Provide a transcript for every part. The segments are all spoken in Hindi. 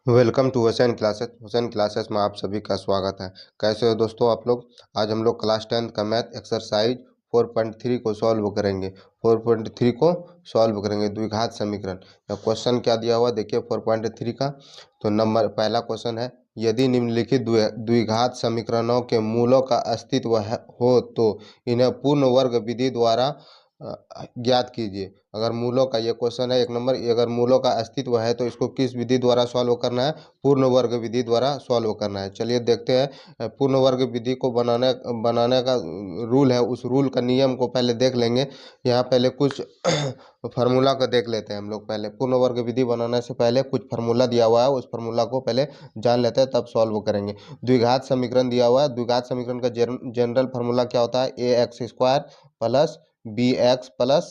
वेलकम टू हुसैन क्लासेस में आप सभी का स्वागत है। कैसे हो दोस्तों आप लोग। आज हम लोग क्लास 10 का मैथ एक्सरसाइज 4.3 को सॉल्व करेंगे। 4.3 को सॉल्व करेंगे द्विघात समीकरण। क्वेश्चन क्या दिया हुआ देखिए 4.3 का। तो नंबर पहला क्वेश्चन है, यदि निम्नलिखित द्विघात समीकरणों के मूलों का अस्तित्व हो तो इन्हें पूर्ण वर्ग विधि द्वारा ज्ञात कीजिए। अगर मूलों का ये क्वेश्चन है 1 नंबर, अगर मूलों का अस्तित्व है तो इसको किस विधि द्वारा सॉल्व करना है? पूर्ण वर्ग विधि द्वारा सॉल्व करना है। चलिए देखते हैं। पूर्ण वर्ग विधि को बनाने बनाने का रूल है, उस रूल का नियम को पहले देख लेंगे। यहाँ पहले कुछ फार्मूला को देख लेते हैं हम लोग। पहले पूर्ण वर्ग विधि बनाने से पहले कुछ फार्मूला दिया हुआ है, उस फार्मूला को पहले जान लेते हैं तब सॉल्व करेंगे। द्विघात समीकरण दिया हुआ है, द्विघात समीकरण का जनरल फार्मूला क्या होता है? A x square plus b x plus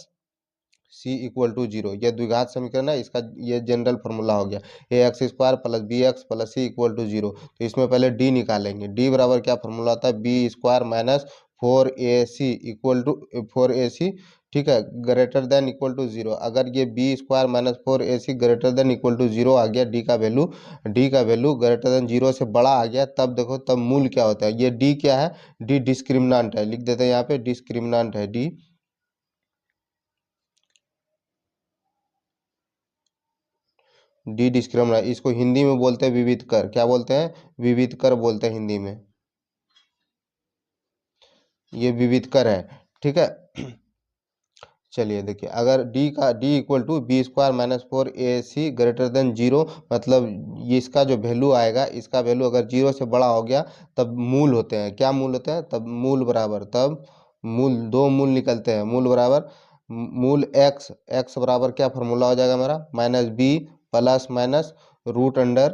C equal to zero. ये द्विघात समीकरण है, इसका ये जनरल फार्मूला हो गया। A x square plus b x plus C equal to zero. तो इसमें पहले डी निकालेंगे। डी बराबर क्या फार्मूला होता है? B square minus 4ac equal to 4ac, ठीक है, greater than equal to zero. अगर ये B square minus 4ac greater than equal to zero आ गया, डी का वैल्यू ग्रेटर देन जीरो से बड़ा आ गया, तब देखो तब मूल क्या होता है। ये डी क्या है? डी डिस्क्रिमिनेंट है। लिख देते हैं यहाँ पे डिस्क्रिमिनेंट है डी। डी डिस्क्रिमिनेंट, इसको हिंदी में बोलते हैं विविध कर। क्या बोलते हैं? विविध कर बोलते हैं हिंदी में। ये विविध कर है, ठीक है। चलिए देखिए, अगर D equal to B square minus 4ac greater than zero, मतलब ये इसका जो वैल्यू आएगा, इसका वैल्यू अगर जीरो से बड़ा हो गया तब मूल होते हैं। क्या मूल होते हैं? तब मूल बराबर, तब मूल, दो मूल निकलते हैं। मूल बराबर मूल एक्स, एक्स बराबर क्या फार्मूला हो जाएगा हमारा? Minus B plus minus root under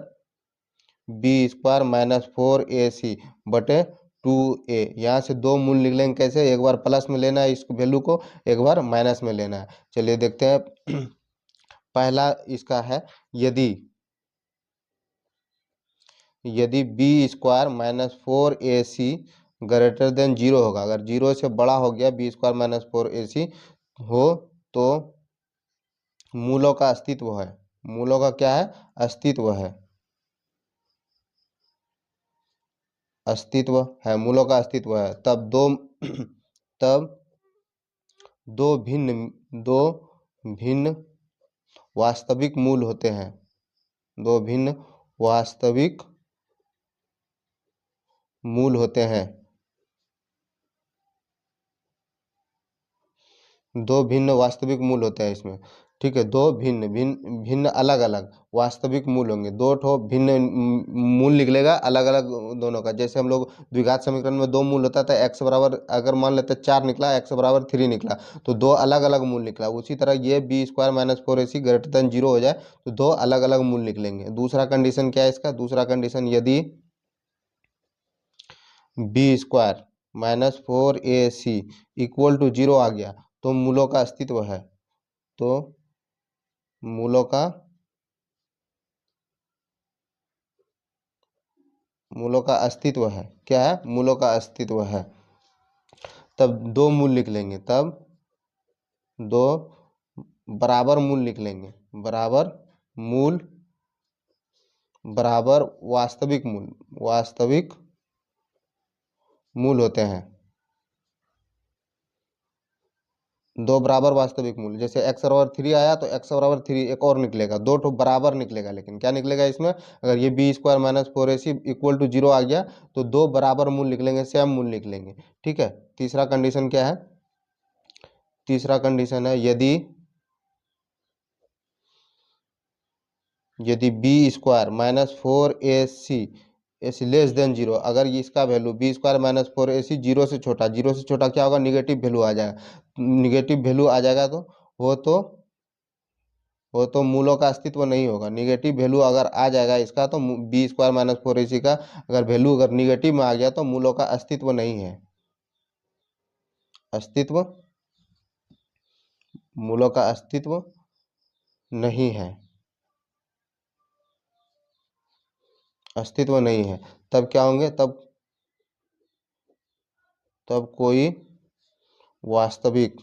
B square minus 4ac बटे 2a। यहाँ से दो मूल निकलेंगे कैसे? एक बार प्लस में लेना है इस वैल्यू को, एक बार माइनस में लेना है। चलिए देखते हैं। पहला इसका है, यदि यदि B square minus 4ac greater than zero होगा, अगर जीरो से बड़ा हो गया बी स्क्वायर माइनस 4ac हो, तो मूलों का अस्तित्व है। मूलों का क्या है? अस्तित्व है। अस्तित्व है, मूलों का अस्तित्व है। तब दो तब दो भिन्न वास्तविक मूल होते हैं। दो भिन्न वास्तविक मूल होते हैं। दो भिन्न वास्तविक मूल होते हैं इसमें, ठीक है। दो भिन्न भिन्न भिन्न अलग अलग वास्तविक मूल होंगे। दो ठो भिन्न मूल निकलेगा अलग अलग दोनों का। जैसे हम लोग द्विघात समीकरण में दो मूल होता था, एक्स बराबर अगर मान लेते 4 निकला, एक्स बराबर 3 निकला, तो दो अलग अलग मूल निकला। उसी तरह ये B square minus 4ac greater than zero हो जाए तो दो अलग अलग मूल निकलेंगे। दूसरा कंडीशन क्या है इसका? दूसरा कंडीशन, यदि B square minus 4ac equal to zero आ गया तो मूलों का अस्तित्व है। तो मूलों का मूलों का अस्तित्व है। क्या है? मूलों का अस्तित्व है। तब दो मूल निकलेंगे, तब दो बराबर मूल निकलेंगे। बराबर मूल बराबर वास्तविक मूल होते हैं। दो बराबर वास्तविक मूल, जैसे एक्स बराबर 3 आया तो एक्स बराबर 3 एक और निकलेगा, दो ठो बराबर निकलेगा। लेकिन क्या निकलेगा इसमें? अगर ये B square minus 4ac equal to zero आ गया तो दो बराबर मूल निकलेंगे, सेम मूल निकलेंगे, ठीक है। तीसरा कंडीशन क्या है? तीसरा कंडीशन है, यदि B square minus 4ac as less than zero, अगर ये इसका value B square minus 4ac zero से छोटा, जीरो से छोटा क्या होगा? निगेटिव वैल्यू आ जाएगा। निगेटिव वैल्यू आ जाएगा तो वो तो वो तो मूलों का अस्तित्व नहीं होगा। निगेटिव वैल्यू अगर आ जाएगा इसका तो बी स्क्वायर माइनस 4ac का अगर वैल्यू अगर निगेटिव में आ गया तो मूलों का अस्तित्व नहीं है। अस्तित्व मूलों का अस्तित्व नहीं है। अस्तित्व नहीं है। तब क्या होंगे? तब कोई वास्तविक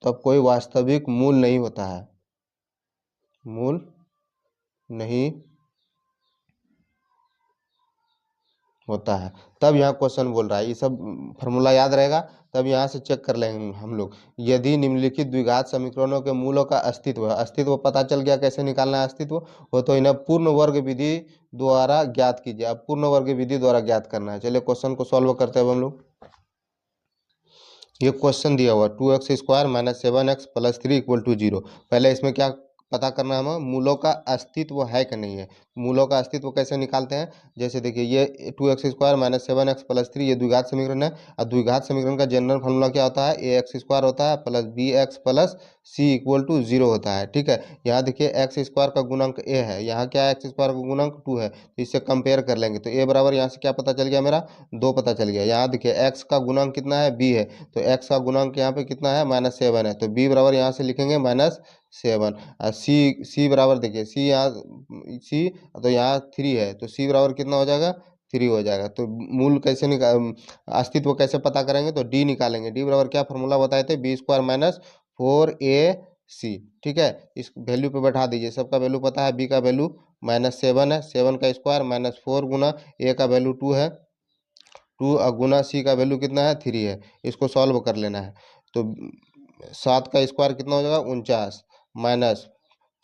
तब कोई वास्तविक मूल नहीं होता है, मूल नहीं होता है। तब यहाँ क्वेश्चन बोल रहा है, ये सब फॉर्मूला याद रहेगा, तब यहाँ से चेक कर लेंगे हम लोग। यदि निम्नलिखित द्विघात समीकरणों के मूलों का अस्तित्व है, अस्तित्व पता चल गया कैसे निकालना है अस्तित्व, वो तो इन्हें पूर्ण वर्ग विधि द्वारा ज्ञात कीजिए। अब पूर्ण वर्ग विधि द्वारा ज्ञात करना है। चलिए क्वेश्चन को सॉल्व करते हैं अब हम लोग। ये क्वेश्चन दिया हुआ 2x² - 7x + 3 = 0। पहले इसमें क्या पता करना है हमें, मूलों का अस्तित्व है कि नहीं है। मूलों का अस्तित्व कैसे निकालते हैं, जैसे देखिए ये 2x² - 7x + 3 ये द्विघात समीकरण है। और द्विघात समीकरण का जनरल फॉर्मूला क्या होता है, ax² होता है प्लस bx प्लस c = 0 होता है। ठीक है, यहाँ देखिए x² का गुणांक a है, यहाँ क्या है x² का गुणांक 2 है, तो इससे कंपेयर कर लेंगे तो a बराबर यहाँ से क्या पता चल गया मेरा, 2 पता चल गया। यहाँ देखिए x का गुणांक कितना है, b है, तो x का गुणांक यहाँ पे कितना है, -7 है, तो b बराबर यहाँ से लिखेंगे -7। और c बराबर देखिए c यहाँ c, तो यहाँ 3 है, तो c बराबर कितना हो जाएगा, 3 हो जाएगा। तो मूल कैसे अस्तित्व कैसे पता करेंगे, तो d निकालेंगे। d बराबर क्या फॉर्मूला बताए थे, b² - 4ac। ठीक है, इस वैल्यू पे बैठा दीजिए, सबका वैल्यू पता है, b का वैल्यू -7 है, 7 का स्क्वायर -4 गुना a का वैल्यू 2 है, 2 गुना सी का वैल्यू कितना है, 3 है। इसको सॉल्व कर लेना है। तो 7 का स्क्वायर कितना हो जाएगा, 49 माइनस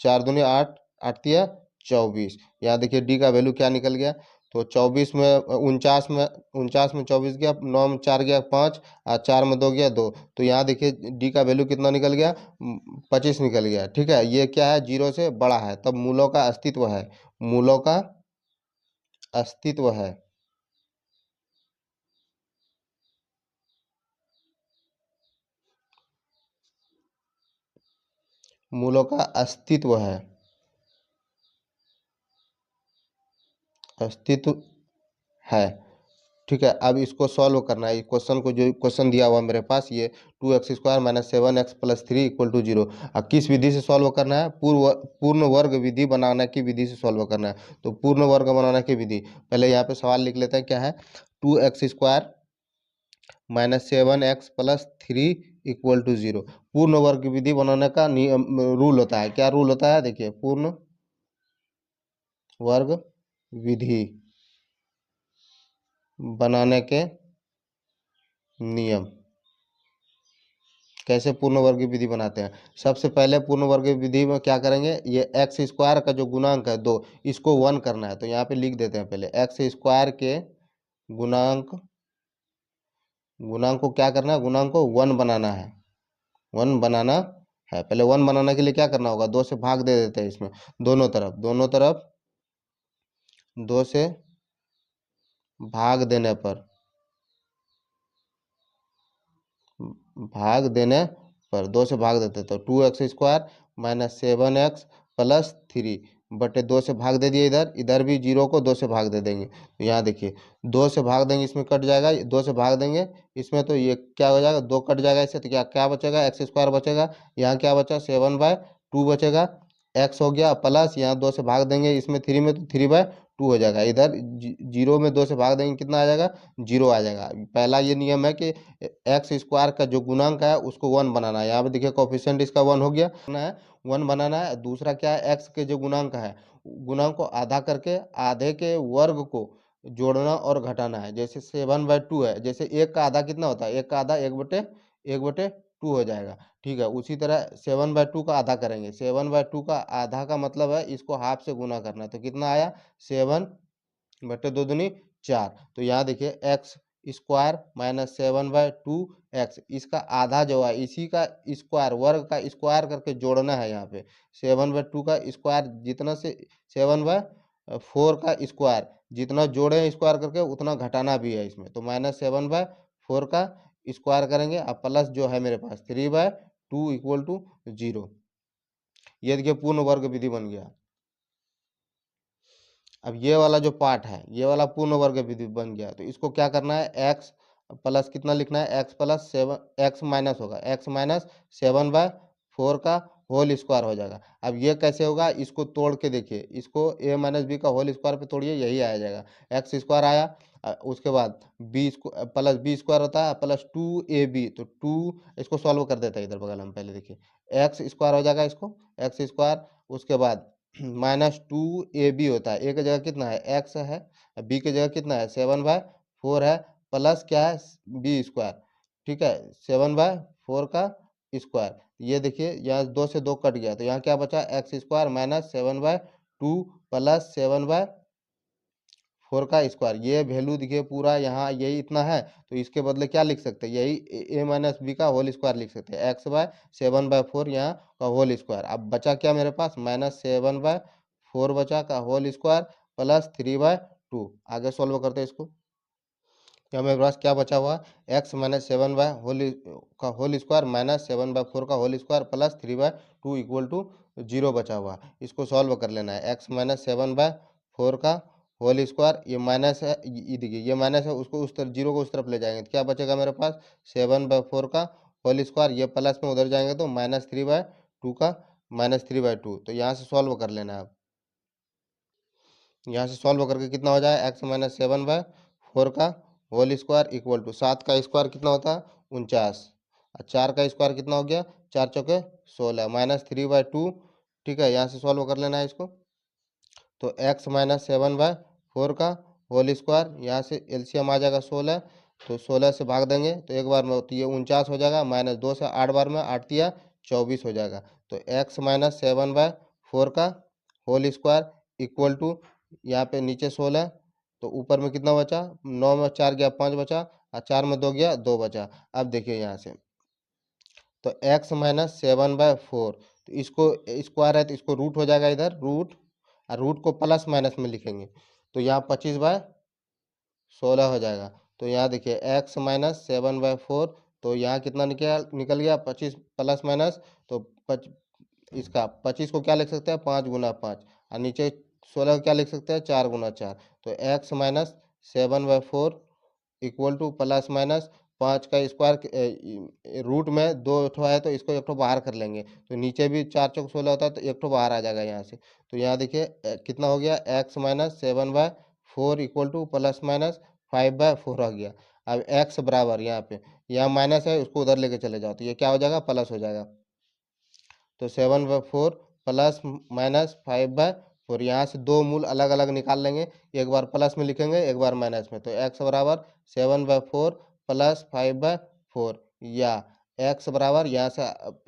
4 दूनी 8, 8 तिया 24। यहाँ देखिए डी का वैल्यू क्या निकल गया, तो 24 में 49 में 24 गया, 9 में 4 गया 5, और 4 में 2 गया 2, तो यहाँ देखिए डी का वैल्यू कितना निकल गया, 25 निकल गया। ठीक है, ये क्या है, 0 से बड़ा है, तब मूलों का अस्तित्व है, मूलों का अस्तित्व है। मूलों का अस्तित्व है, अस्तित्व है। ठीक है, अब इसको सॉल्व करना है। क्वेश्चन को, जो क्वेश्चन दिया हुआ मेरे पास, ये 2x² - 7x + 3 = 0। अब किस विधि से सॉल्व करना है, पूर्ण वर्ग विधि बनाने की विधि से सॉल्व करना है। तो पूर्ण वर्ग बनाने की विधि, पहले यहाँ पे सवाल लिख लेते हैं, क्या है, 2x² - 7x + 3 = 0। पूर्ण वर्ग विधि बनाने का नियम रूल होता है, क्या रूल होता है, देखिए पूर्ण वर्ग विधि बनाने के नियम। कैसे पूर्ण वर्ग विधि बनाते हैं, सबसे पहले पूर्ण वर्ग विधि में क्या करेंगे, ये x² का जो गुणांक है 2, इसको 1 करना है, तो यहाँ पे लिख देते हैं पहले x² के गुणांक, गुणांक को क्या करना है, गुणांक को 1 बनाना है, 1 बनाना है। पहले 1 बनाने के लिए क्या करना होगा, 2 से भाग दे देते हैं इसमें, दोनों तरफ, दोनों तरफ 2 से भाग देने पर, भाग देने पर 2 से भाग देते, तो 2x² - 7x + 3 बटे 2 से भाग दे दिए, इधर इधर भी 0 को 2 से भाग दे देंगे, तो यहाँ देखिए 2 से भाग देंगे, इसमें कट जाएगा, 2 से भाग देंगे इसमें, तो ये क्या हो जाएगा, 2 कट जाएगा इससे, तो क्या क्या बचेगा, x² बचेगा। यहाँ क्या बचा, 7/2 बचेगा, x हो गया, प्लस यहाँ 2 से भाग देंगे इसमें 3 में, तो 3/2 हो जाएगा। इधर 0 में 2 से भाग देंगे, कितना आ जाएगा, 0 आ जाएगा। पहला ये नियम है कि x² का जो गुणांक है उसको 1 बनाना है। यहाँ पे देखिए कोफिशिएंट इसका 1 हो गया है, 1 बनाना है। दूसरा क्या है, x के जो गुणांक है, गुणांक को आधा करके आधे के वर्ग को जोड़ना और घटाना है। जैसे 7/2 है, जैसे एक का आधा कितना होता है, एक का आधा 1/2 हो जाएगा। ठीक है, उसी तरह 7/2 का आधा करेंगे, 7/2 का आधा का मतलब है इसको हाफ से गुना करना है, तो कितना आया, 7/2 दूनी 4। तो यहाँ देखिए x² - 7/2x, इसका आधा जो है इसी का स्क्वायर, वर्ग का स्क्वायर करके जोड़ना है। यहाँ पे 7/2 का स्क्वायर जितना से 7/4 का स्क्वायर जितना जोड़े स्क्वायर करके उतना घटाना भी है इसमें, तो -7/4 का स्क्वायर करेंगे, अब प्लस जो है मेरे पास 3/2 = 0। ये देखिए पूर्ण वर्ग विधि बन गया। अब ये वाला जो पार्ट है, ये वाला पूर्ण वर्ग विधि बन गया, तो इसको क्या करना है, x प्लस कितना लिखना है, x + 7, x माइनस होगा, x - 7/4 का होल स्क्वायर हो जाएगा। अब ये कैसे होगा, इसको तोड़ के देखिए, इसको a - b का होल स्क्वायर पे तोड़िए, यही आ जाएगा, x² आया। उसके बाद बी प्लस बी स्क्वायर होता है प्लस 2ab, तो 2 इसको सॉल्व कर देते हैं इधर बगल हम, पहले देखिए एक्स स्क्वायर हो जाएगा, इसको एक्स स्क्वायर, उसके बाद -2ab होता है, ए की जगह कितना है एक्स है, बी की जगह कितना है 7/4 है, प्लस क्या है बी स्क्वायर, ठीक है 7/4 का स्क्वायर। ये देखिए यहाँ 2 से 2 कट गया, तो यहाँ क्या बचा एक्स स्क्वायर माइनस 7/2 प्लस 7/4 का स्क्वायर। ये वैल्यू देखिए पूरा यहाँ यही इतना है, तो इसके बदले क्या लिख सकते हैं, यही ए माइनस बी का होल स्क्वायर लिख सकते हैं, x/7/4 यहाँ का होल स्क्वायर। अब बचा क्या मेरे पास -7/4 बचा का होल स्क्वायर प्लस 3/2। आगे सॉल्व करते हैं इसको। यहाँ मेरे पास क्या बचा हुआ एक्स माइनस 7/होल स्क्वायर माइनस 7/4 का whole square plus 3/2 equal to 0 बचा हुआ। इसको सॉल्व कर लेना है, एक्स माइनस 7/4 का होल स्क्वायर, ये माइनस है, ये देखिए ये माइनस है, उसको उस तरफ 0 को उस तरफ ले जाएंगे तो क्या बचेगा मेरे पास 7/4 का होल स्क्वायर, ये प्लस में उधर जाएंगे तो -3/2 का -3/2। तो यहाँ से सॉल्व कर लेना है। यहाँ से सॉल्व करके कितना हो जाए एक्स माइनस 7/4 का होल स्क्वायर इक्वल टू 7 का स्क्वायर कितना होता है 49, और 4 का स्क्वायर कितना हो गया 4 चौके 16 -3/2। ठीक है, यहाँ से सॉल्व कर लेना है इसको। तो एक्स माइनस 7/4 का होल स्क्वायर, यहाँ से एलसीएम आ जाएगा 16, तो 16 से भाग देंगे तो एक बार में, तो ये 49 हो जाएगा, -2 से 8 बार में 8 तिया 24 हो जाएगा। तो एक्स माइनस 7/4 का होल स्क्वायर इक्वल टू, यहाँ पे नीचे 16, तो ऊपर में कितना बचा 9 में 4 गया 5 बचा, और 4 में 2 गया 2 बचा। अब देखिए यहाँ से, तो x माइनस 7/4, तो इसको स्क्वायर है तो इसको रूट हो जाएगा इधर रूट, और रूट को प्लस माइनस में लिखेंगे तो यहाँ 25/16 हो जाएगा। तो यहाँ देखिए x माइनस 7/4, तो यहाँ कितना निकल गया 25 प्लस माइनस, तो इसका 25 को क्या लिख सकते हैं 5 × 5, और नीचे 16 को क्या लिख सकते हैं 4 × 4। तो x minus 7/4 equal two plus minus 5 का स्क्वायर, रूट में 2 ठो है तो इसको एक ठो बाहर कर लेंगे, तो नीचे भी 4 चौक 16 होता है तो एक ठो बाहर आ जाएगा यहाँ से। तो यहाँ देखिए कितना हो गया x minus 7/4 equal two plus minus 5/4 आ गया। अब x बराबर यहाँ पे, यहाँ माइनस है उसको उधर लेके चले जाओ तो ये क्या हो जाएगा प्लस हो जाएगा। तो 7/4 प्लस माइनस 5/4, यहाँ से दो मूल अलग अलग निकाल लेंगे, एक बार प्लस में लिखेंगे एक बार माइनस में। तो x बराबर 7/4 प्लस 5/4, या x बराबर यहाँ से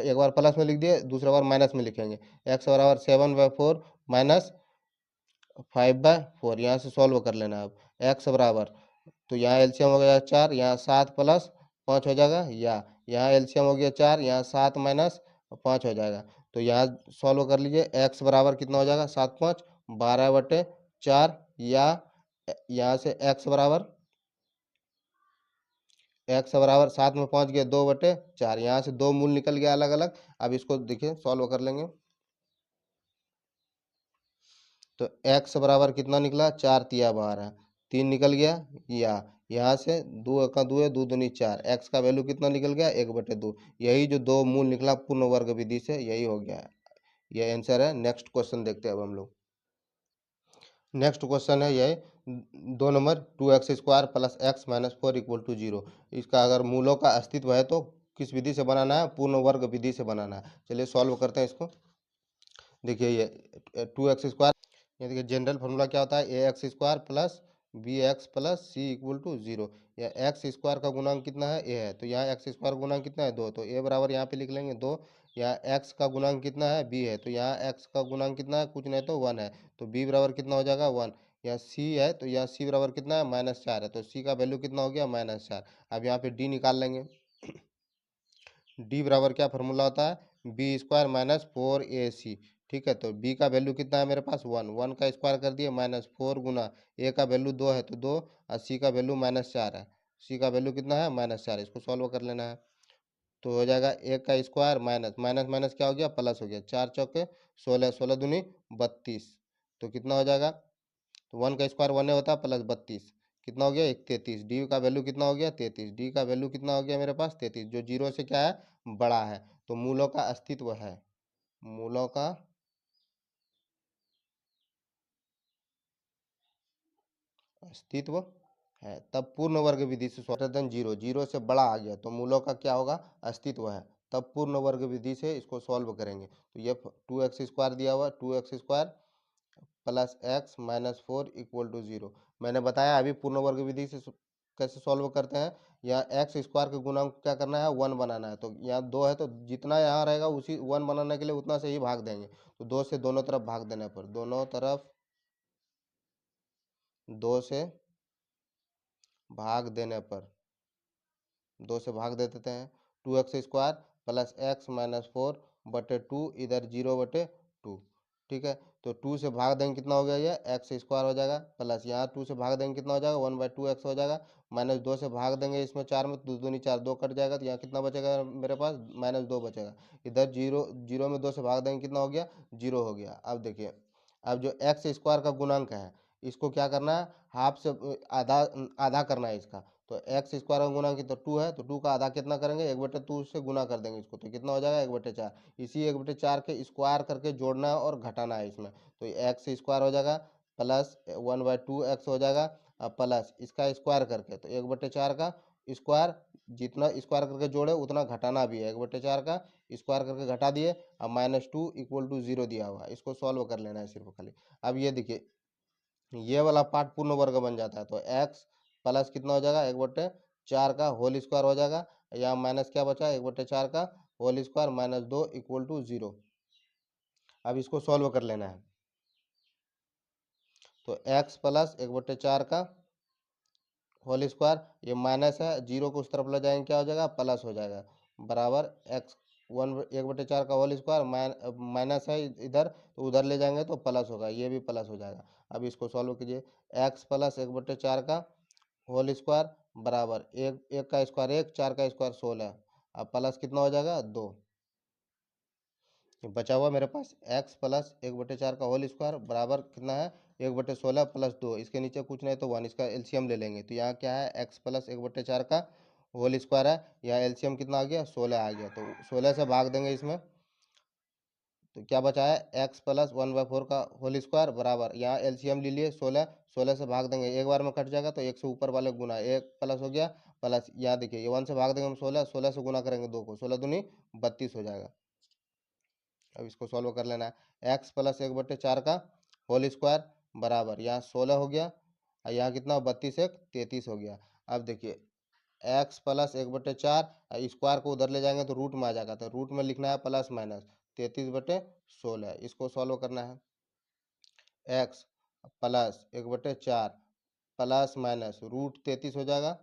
एक बार प्लस में लिख दिए दूसरा बार माइनस में लिखेंगे, x बराबर 7/4 माइनस 5/4। यहाँ से सॉल्व कर लेना। अब x बराबर, तो यहाँ एलसीएम हो गया 4, यहाँ 7 प्लस 5 हो जाएगा, या यहाँ एलसीएम हो गया 4, यहाँ 7 माइनस 5 हो जाएगा। तो यहाँ सॉल्व कर लीजिए, x बराबर कितना हो जाएगा 7 5 12/4, या यहाँ से x बराबर 7 में 5 गया 2/4, यहाँ से दो मूल निकल गया अलग अलग। अब इसको देखिए सॉल्व कर लेंगे, तो x बराबर कितना निकला 4 तिया 12, 3 निकल गया, या यहाँ से 2 का 2 है 2 दूनी 4, x का वैल्यू कितना निकल गया 1/2। यही जो दो मूल निकला पूर्ण वर्ग विधि से यही हो गया है, यह आंसर है। नेक्स्ट क्वेश्चन देखते हैं अब हम लोग। नेक्स्ट क्वेश्चन है ये 2 number 2x² plus x minus 4 equal to 0। इसका अगर मूलों का अस्तित्व है तो किस विधि से बनाना है, पूर्ण वर्ग विधि से बनाना है। चलिए सॉल्व करते हैं इसको। देखिए ये 2x², ये देखिए जनरल फार्मूला क्या होता है ax² plus bx plus C equal to 0। या x² का गुणांक कितना है a है, तो यहाँ x² गुणांक कितना है 2, तो a बराबर यहाँ पे लिख लेंगे 2। यहाँ x का गुणांक कितना है b है, तो यहाँ x का गुणांक कितना है कुछ नहीं तो 1 है, तो b बराबर कितना हो जाएगा 1। यहाँ c है तो यहाँ c बराबर कितना है -4 है, तो c का वैल्यू कितना हो गया -4। अब यहाँ पे d निकाल लेंगे। डी बराबर क्या फार्मूला होता है b² माइनस 4ac। ठीक है, तो b का वैल्यू कितना है मेरे पास 1, 1 का स्क्वायर कर दिए -4 गुना a का वैल्यू 2 है तो 2, और c का वैल्यू -4 है, c का वैल्यू कितना है -4, इसको सॉल्व कर लेना है। तो हो जाएगा a का स्क्वायर माइनस माइनस माइनस क्या हो गया प्लस हो गया, 4 चौके 16, 16 दूनी 32, तो कितना हो जाएगा, तो 1 का स्क्वायर 1 होता है प्लस 32, कितना हो गया 33। डी का वैल्यू कितना हो गया 33, डी का वैल्यू कितना हो गया मेरे पास 33, जो जीरो से क्या है बड़ा है, तो मूलों का अस्तित्व है, मूलों का अस्तित्व है, तब पूर्ण वर्ग विधि से ग्रेटर जीरो, जीरो से बड़ा आ गया तो मूलों का क्या होगा, अस्तित्व है, तब पूर्ण वर्ग विधि से इसको सॉल्व करेंगे। तो ये 2x² दिया हुआ, 2x² प्लस एक्स माइनस 4 = 0। मैंने बताया अभी पूर्ण वर्ग विधि से कैसे सॉल्व करते हैं। यहाँ एक्स स्क्वायर के गुणांक को क्या करना है, 1 बनाना है। तो यहाँ 2 है तो जितना यहाँ रहेगा उसी 1 बनाने के लिए उतना से ही भाग देंगे। तो 2 से दोनों तरफ भाग देने पर, दोनों तरफ 2 से भाग देने पर, 2 से भाग दे देते हैं। 2x² प्लस एक्स माइनस 4/2, इधर 0/2। ठीक है, तो 2 से भाग देंगे कितना हो गया, ये x² हो जाएगा, प्लस यहाँ 2 से भाग देंगे कितना हो जाएगा, 1/2x हो जाएगा, माइनस 2 से भाग देंगे इसमें 4 में, 2 दूनी 4, 2 कट जाएगा, तो यहाँ कितना बचेगा मेरे पास, -2 बचेगा। इधर 0, 0 में 2 से भाग देंगे कितना हो गया, 0 हो गया। अब देखिए, अब जो x² का गुणांक है इसको क्या करना है, हाफ से आधा, आधा करना है इसका। तो x² का गुना की तो 2 है, तो 2 का आधा कितना करेंगे, 1/2 से गुना कर देंगे इसको, तो कितना हो जाएगा 1/4। इसी 1/4 के स्क्वायर करके जोड़ना है और घटाना है इसमें। तो x² हो जाएगा प्लस 1/2x हो जाएगा, प्लस इसका स्क्वायर करके, तो 1/4 का स्क्वायर, जितना स्क्वायर करके जोड़े उतना घटाना भी है, 1/4 का स्क्वायर करके घटा दिए। अब -2 = 0 दिया हुआ है, इसको सॉल्व कर लेना है सिर्फ खाली। अब ये देखिए, ये वाला पार्ट पूर्ण वर्ग बन जाता है, तो x प्लस कितना हो जाएगा, 1/4 का होल स्क्वायर हो जाएगा, या माइनस क्या बचा, 1/4 का होल स्क्वायर -2 = 0। अब इसको सॉल्व कर लेना है। तो x प्लस 1/4 का होल स्क्वायर, ये माइनस है, 0 को उस तरफ ले जाएंगे क्या हो जाएगा, प्लस हो जाएगा, बराबर x 1/4 का होल स्क्वायर, माइनस है इधर तो उधर ले जाएंगे तो प्लस होगा, ये भी प्लस हो जाएगा। अब इसको सॉल्व कीजिए, x प्लस 1/4 का होल स्क्वायर बराबर एक, एक का स्क्वायर 1, 4 का स्क्वायर 16, अब प्लस कितना हो जाएगा 2। बचा हुआ मेरे पास x प्लस 1/4 का होल स्क्वायर बराबर कितना है, 1/16 प्लस 2, इसके नीचे कुछ नहीं तो 1, इसका एलसीएम ले लेंगे। तो यहाँ क्या है, x प्लस 1/4 का होल स्क्वायर है, यहाँ एलसीएम कितना आ गया, 16 आ गया, तो 16 से भाग देंगे इसमें। तो क्या बचा है, x प्लस 1/4 का होल स्क्वायर बराबर, यहाँ एलसीएम ले लिए 16, 16 से भाग देंगे, एक बार में कट जाएगा, तो एक से ऊपर वाले गुना, एक प्लस हो गया, प्लस यहाँ देखिए ये 1 से भाग देंगे हम 16, 16 से गुना करेंगे 2 को, 16 दूनी 32 हो जाएगा। अब इसको सॉल्व कर लेना है, x प्लस 1/4 का होल स्क्वायर बराबर, यहाँ 16 हो गया, और यहाँ कितना 32 एक 33 हो गया। अब देखिए x प्लस 1/4, स्क्वायर को उधर ले जाएंगे तो रूट में आ जाएगा, तो रूट में लिखना है प्लस माइनस 33/16, इसको सॉल्व करना है। x plus 1/4 plus minus root 33 हो जाएगा,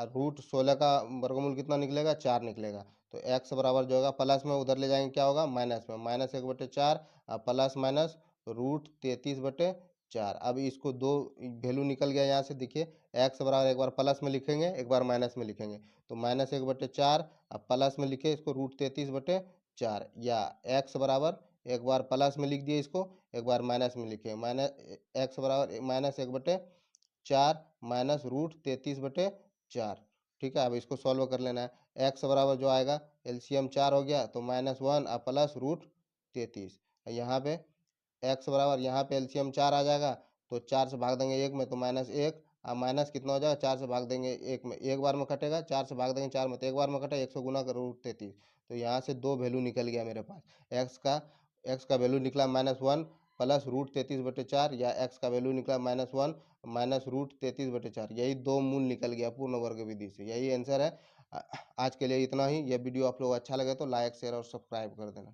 रूट 16 का वर्गमूल कितना निकलेगा, 4 निकलेगा। तो x बराबर जो होगा, प्लस में उधर ले जाएंगे क्या होगा, माइनस में, माइनस 1/4 प्लस माइनस रूट 33/4। अब इसको दो वैल्यू निकल गया यहाँ से, देखिए x बराबर एक बार प्लस में लिखेंगे, एक बार माइनस में लिखेंगे, तो -1/4 अब प्लस में लिखे इसको रूट 33/4, या x बराबर एक बार प्लस में लिख दिए इसको, एक बार माइनस में लिखे, माइनस x बराबर -1/4 माइनस रूट 33/4। ठीक है, अब इसको सॉल्व कर लेना है, x बराबर जो आएगा एलसीएम 4 हो गया, तो -1 और प्लस रूट 33, यहाँ पे x बराबर, यहाँ पे एलसीएम 4 आ जाएगा, तो 4 से भाग देंगे 1 में तो -1, और माइनस कितना हो जाएगा, 4 से भाग देंगे 1 में, एक बार में कटेगा, 4 से भाग देंगे 4 में तो एक बार में कटेगा, 1 से गुना कर रूट 33। तो यहाँ से दो वैल्यू निकल गया मेरे पास, एक्स का वैल्यू निकला -1 प्लस रूट 33/4, या एक्स का वैल्यू निकला -1 माइनस रूट 33/4, यही दो मूल निकल गया पूर्ण वर्ग विधि से, यही आंसर है। आज के लिए इतना ही। यह वीडियो आप लोग अच्छा लगे तो लाइक शेयर और सब्सक्राइब कर देना।